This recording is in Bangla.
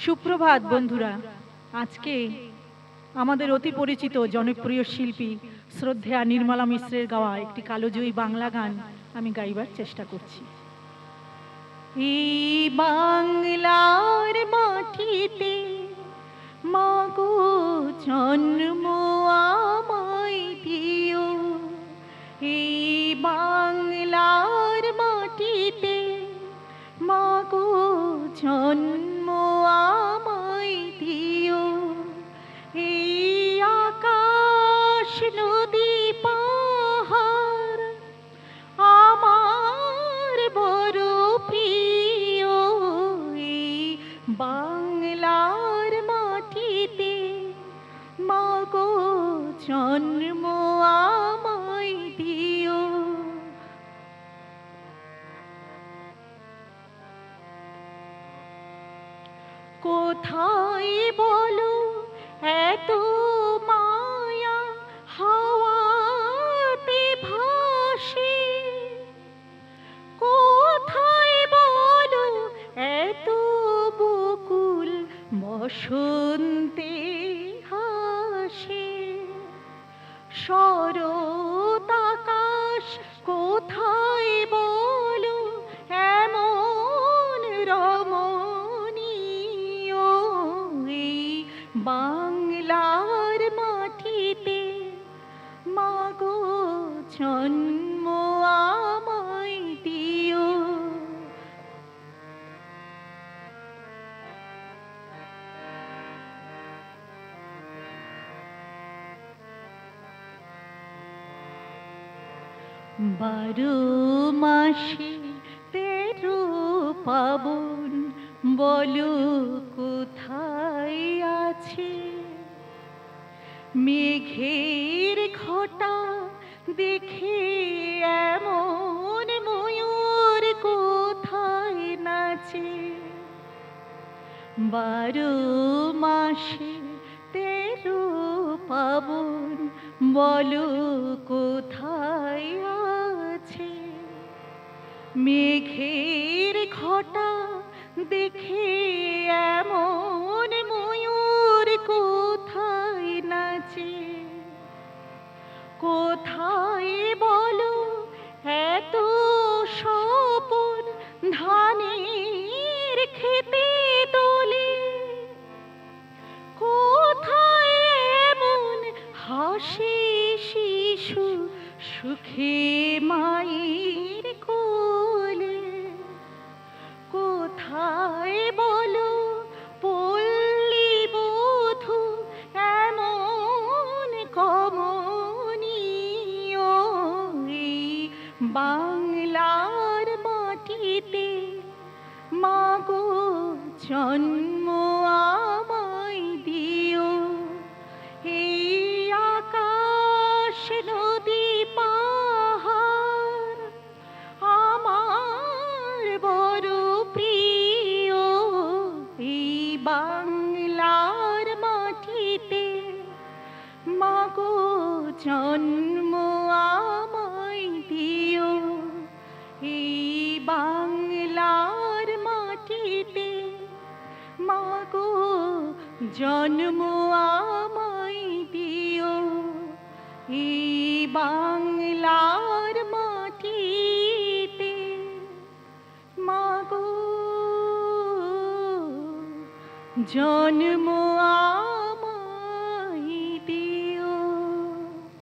সুপ্রভাত বন্ধুরা। আজকে আমাদের অতি পরিচিত জনপ্রিয় শিল্পী শ্রদ্ধেয়া নির্মলা মিশ্রের গাওয়া একটি কালোজয়ী বাংলা গান আমি গাইবার চেষ্টা করছি। এই বাংলার মাটিতে মাগো জন্ম আমায় দিও, এই বাংলার মাটিতে মাগো জন্ম আমায় দিও, এই আকাশ নদী পাহাড় আমার বড় প্রিয়, এই বাংলার মাটিতে মাগো জন্ম আমায় দিও। কোথায় বলো এত মায়া হাওয়াতে ভাসে, কোথায় বলো এত বকুল বসন্তে হাসে, শরৎ আকাশ কোথায় বলো এমন রমণীয়, এই বাংলার মাটিতে মাগো জন্ম আমায় দিও। বারো মাসে 13 পাবন বলো কোথায় আছে, মেঘের ঘটা দেখে এমন ময়ূর কোথায় নাচে, 12 মাসে 13 পাবন বলো কোথায় আছে, মেঘের ঘটা দেখে এমন ময়ূর কোথায় নাচে, কোথায় বলো এত স্বপন ধানের খেতে তোলে, কোথায় এমন হাসে শিশু সুখে মায়ের কোলে, কোথায় বলো পল্লী বধূ এমন কমনীয়, এই বাংলার মাটিতে মাগো জন্ম আমায় দিও, এই আকাশ নদী পাহাড় আমার বড় প্রিয়, এই বাংলার মাটিতে মাগো জন্ম আমায় দিও, এই বাংলার মাটিতে মাগো জন্ম আমায় দিও, এই বাংলার মাটিতে মাগো জন্ম